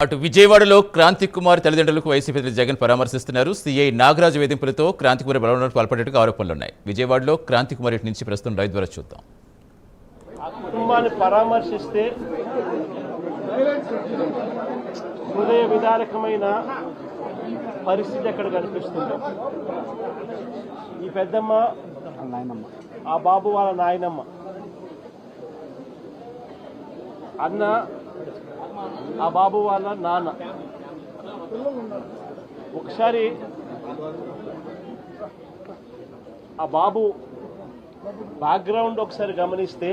అటు విజయవాడలో క్రాంతి కుమార్ తల్లిదండ్రులకు వైసీపీ జగన్ పరామర్శిస్తున్నారు. సీఐ నాగరాజు వేధింపులతో క్రాంతి కుమార్ బలవడానికి పాల్పడేట్టుగా ఆరోపణలున్నాయి. విజయవాడలో క్రాంతి కుమార్ ఇటు నుంచి ప్రస్తుతం లైవ్ ద్వారా చూద్దాం. కుటుంబాన్ని పరామర్శిస్తే హృదయ విదారకమైన పరిస్థితి అక్కడ కనిపిస్తుంది. ఈ పెద్దమ్మ ఆ బాబు వాళ్ళ నాయనమ్మ, అన్న ఆ బాబు వాళ్ళ నాన్న. ఒకసారి ఆ బాబు బ్యాక్గ్రౌండ్ ఒకసారి గమనిస్తే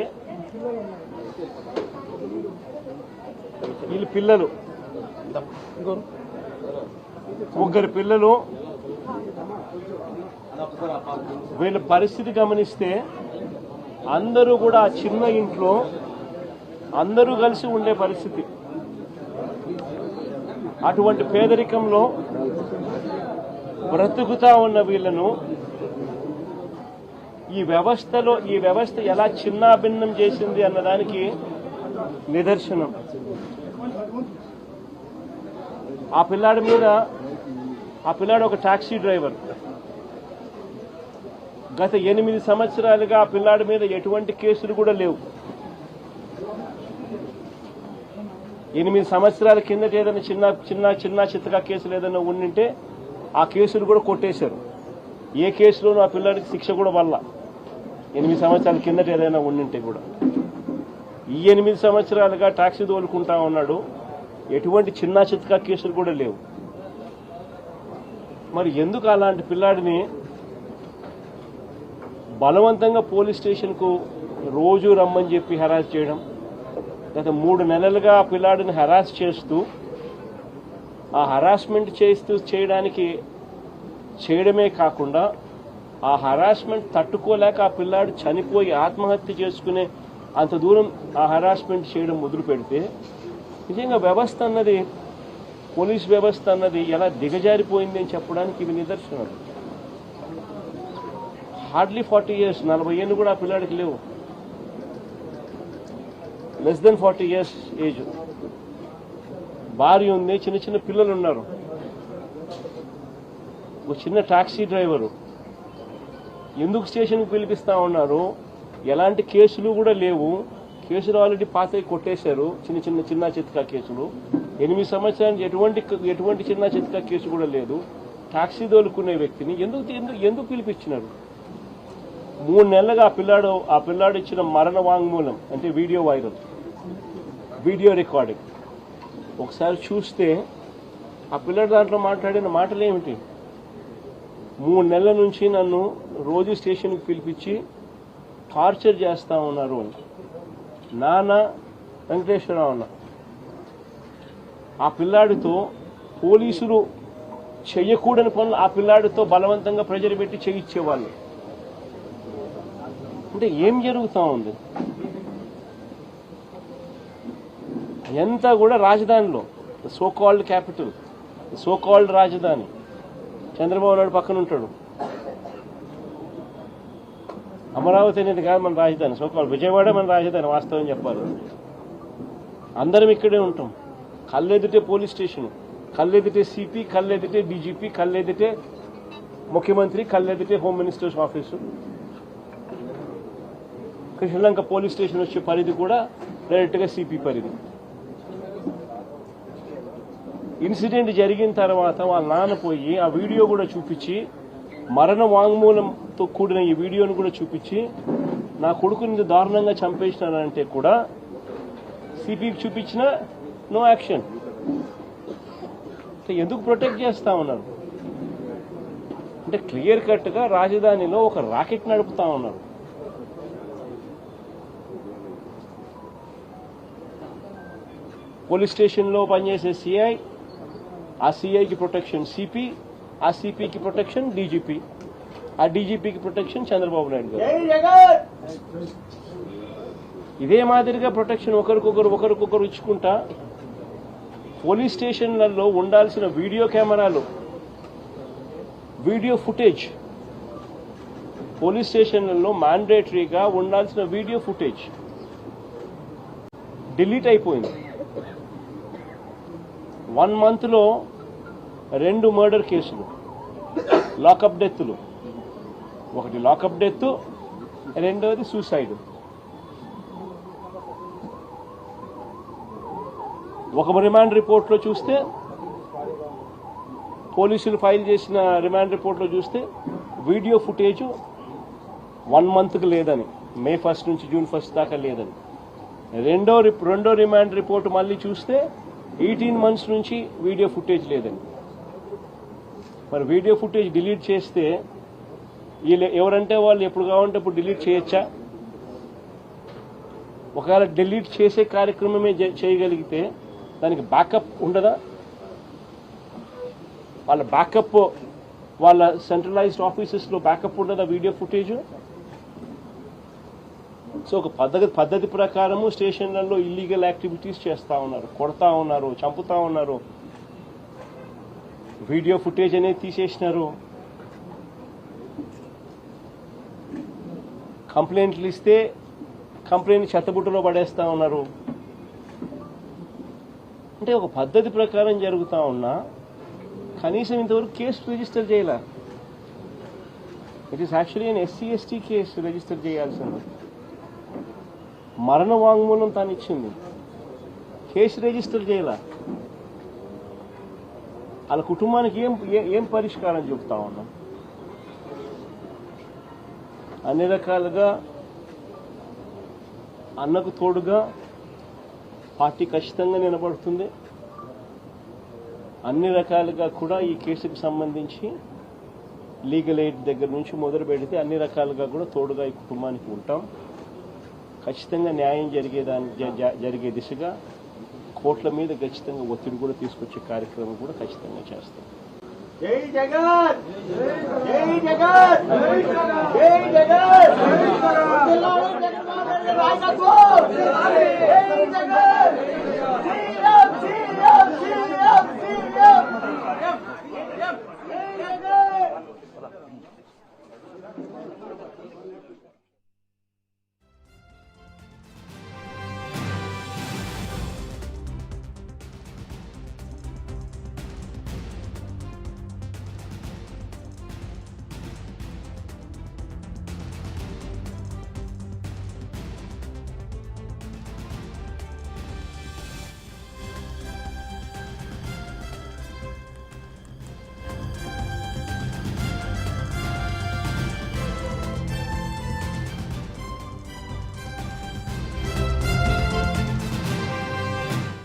వీళ్ళు పిల్లలు, ముగ్గురు పిల్లలు. వీళ్ళ పరిస్థితి గమనిస్తే అందరూ కూడా ఆ చిన్న ఇంట్లో అందరూ కలిసి ఉండే పరిస్థితి. అటువంటి పేదరికంలో బ్రతుకుతా ఉన్న వీళ్ళను ఈ వ్యవస్థ ఎలా చిన్నాభిన్నం చేసింది అన్నదానికి నిదర్శనం. ఆ పిల్లాడు ఒక టాక్సీ డ్రైవర్. గత 8 సంవత్సరాలుగా ఆ పిల్లాడి మీద ఎటువంటి కేసులు కూడా లేవు. 8 సంవత్సరాల కిందట ఏదైనా చిన్న చిత్తగా కేసులు ఏదైనా ఉండింటే ఆ కేసులు కూడా కొట్టేశారు. ఏ కేసులోనూ ఆ పిల్లాడికి శిక్ష కూడా వల్ల 8 సంవత్సరాల కిందట ఏదైనా ఉండింటే కూడా. ఈ 8 సంవత్సరాలుగా టాక్సీ తోలుకుంటా ఉన్నాడు. ఎటువంటి చిన్న చిత్తగా కేసులు కూడా లేవు. మరి ఎందుకు అలాంటి పిల్లాడిని బలవంతంగా పోలీస్ స్టేషన్కు రోజు రమ్మని చెప్పి హెరాస్ చేయడం? గత 3 నెలలుగా ఆ పిల్లాడిని హెరాస్ చేస్తూ, ఆ హెరాస్మెంట్ చేయడమే కాకుండా ఆ హెరాస్మెంట్ తట్టుకోలేక ఆ పిల్లాడు చనిపోయి ఆత్మహత్య చేసుకునే అంత దూరం ఆ హెరాస్మెంట్ చేయడం మొదలు పెడితే నిజంగా పోలీస్ వ్యవస్థ అన్నది ఎలా దిగజారిపోయింది అని చెప్పడానికి ఇవి నిదర్శనం. హార్డ్లీ 40 years, 40 ఏళ్ళు కూడా ఆ పిల్లాడికి లేవు. Less than 40 years age. భార్య ఉంది, చిన్న పిల్లలు ఉన్నారు. ఒక చిన్న టాక్సీ డ్రైవరు. ఎందుకు స్టేషన్కి పిలిపిస్తా ఉన్నారు? ఎలాంటి కేసులు కూడా లేవు. కేసులు ఆల్రెడీ పాతవి కొట్టేశారు. చిన్న చితకా కేసులు. 8 సంవత్సరానికి ఎటువంటి చిన్న చితకా కేసు కూడా లేదు. టాక్సీ తోలుకునే వ్యక్తిని ఎందుకు పిలిపించినారు? 3 నెలలుగా ఆ పిల్లాడు ఇచ్చిన మరణ వాంగ్మూలం అంటే వీడియో రికార్డింగ్ ఒకసారి చూస్తే ఆ పిల్లాడు దాంట్లో మాట్లాడిన మాటలు ఏమిటి? 3 నెలల నుంచి నన్ను రోజు స్టేషన్కి పిలిపించి టార్చర్ చేస్తా ఉన్నారు అని. నాన్న వెంకటేశ్వరరావు అన్న ఆ పిల్లాడితో పోలీసులు చెయ్యకూడని పనులు ఆ పిల్లాడితో బలవంతంగా ప్రెజర్ పెట్టి చేయించేవాళ్ళు. అంటే ఏం జరుగుతూ ఉంది? ఎంత కూడా రాజధానిలో so called capital, so called రాజధాని చంద్రబాబు నాయుడు పక్కన ఉంటాడు. అమరావతి అనేది కాదు మన రాజధాని. సో కాల్డ్ విజయవాడ మన రాజధాని. వాస్తవం చెప్పాలి, అందరం ఇక్కడే ఉంటాం. కళ్ళెదిటే పోలీస్ స్టేషన్, కళ్ళెదిటే సిపి, కళ్ళెదిటే డీజీపీ, కళ్ళెదిటే ముఖ్యమంత్రి, కళ్ళెదిటే home ministers office. Sri Lanka police station వచ్చే పరిధి కూడా డైరెక్ట్గా సిపి పరిధి. ఇన్సిడెంట్ జరిగిన తర్వాత వాళ్ళ నాన్న పోయి ఆ వీడియో కూడా చూపించి, మరణ వాంగ్మూలంతో కూడిన ఈ వీడియోను కూడా చూపించి, నా కొడుకుని దారుణంగా చంపేసినానంటే కూడా సిపికి చూపించిన నో యాక్షన్. ఎందుకు ప్రొటెక్ట్ చేస్తా ఉన్నారు? అంటే క్లియర్ కట్గా రాజధానిలో ఒక రాకెట్ నడుపుతా ఉన్నారు. పోలీస్ స్టేషన్లో పనిచేసే సిఐ, ఆ సిఐకి ప్రొటెక్షన్ సిపి, ఆ సిపికి ప్రొటెక్షన్ డీజీపీ, ఆ డీజీపీకి ప్రొటెక్షన్ చంద్రబాబు నాయుడు గారు. ఇదే మాదిరిగా ప్రొటెక్షన్ ఒకరికొకరు ఇచ్చుకుంటా పోలీస్ స్టేషన్లలో ఉండాల్సిన వీడియో కెమెరాలు, వీడియో ఫుటేజ్, పోలీస్ స్టేషన్లలో మ్యాండేటరీగా ఉండాల్సిన వీడియో ఫుటేజ్ డిలీట్ అయిపోయింది. 1 monthలో 2 మర్డర్ కేసులు, లాకప్ డెత్తులు. ఒకటి లాకప్ డెత్, రెండవది సూసైడ్. ఒక రిమాండ్ రిపోర్ట్లో చూస్తే, పోలీసులు ఫైల్ చేసిన రిమాండ్ రిపోర్ట్లో చూస్తే వీడియో ఫుటేజ్ 1 monthకి లేదని, May 1 నుంచి June 1 దాకా లేదని. రెండో రిమాండ్ రిపోర్ట్ మళ్ళీ చూస్తే 18 months నుంచి వీడియో ఫుటేజ్ లేదని. మరి వీడియో ఫుటేజ్ డిలీట్ చేస్తే వీళ్ళు ఎవరంటే వాళ్ళు ఎప్పుడు కావాలంటే అప్పుడు డిలీట్ చేయొచ్చా? ఒకవేళ డిలీట్ చేసే కార్యక్రమమే చేయగలిగితే దానికి బ్యాకప్ ఉండదా? వాళ్ళ బ్యాకప్, వాళ్ళ సెంట్రలైజ్డ్ ఆఫీసెస్లో బ్యాకప్ ఉండదా వీడియో ఫుటేజ్? సో ఒక పద్ధతి ప్రకారము స్టేషన్లలో ఇల్లీగల్ యాక్టివిటీస్ చేస్తూ ఉన్నారు, కొడతా ఉన్నారు, చంపుతా ఉన్నారు, వీడియో ఫుటేజ్ అనేది తీసేసినారు. కంప్లైంట్లు ఇస్తే కంప్లైంట్ చెత్తబుట్టలో పడేస్తా ఉన్నారు. అంటే ఒక పద్ధతి ప్రకారం జరుగుతూ ఉన్నా కనీసం ఇంతవరకు కేసు రిజిస్టర్ చేయాల. It is actually SC/ST case register చేయాల్సింది. మరణ వాంగ్మూలం తాను ఇచ్చింది, కేసు రిజిస్టర్ చేయాల. వాళ్ళ కుటుంబానికి ఏం పరిష్కారం చెబుతా ఉన్నాం? అన్ని రకాలుగా అన్నకు తోడుగా పార్టీ ఖచ్చితంగా నిలబడుతుంది. అన్ని రకాలుగా కూడా ఈ కేసుకు సంబంధించి లీగల్ ఎయిడ్ దగ్గర నుంచి మొదలు పెడితే అన్ని రకాలుగా కూడా తోడుగా ఈ కుటుంబానికి ఉంటాం. ఖచ్చితంగా న్యాయం జరిగే దిశగా కోర్టుల మీద ఖచ్చితంగా ఒత్తిడి కూడా తీసుకొచ్చే కార్యక్రమం కూడా ఖచ్చితంగా చేస్తాం. జై జగన్, జై జగన్, జై జగన్, జై జగన్.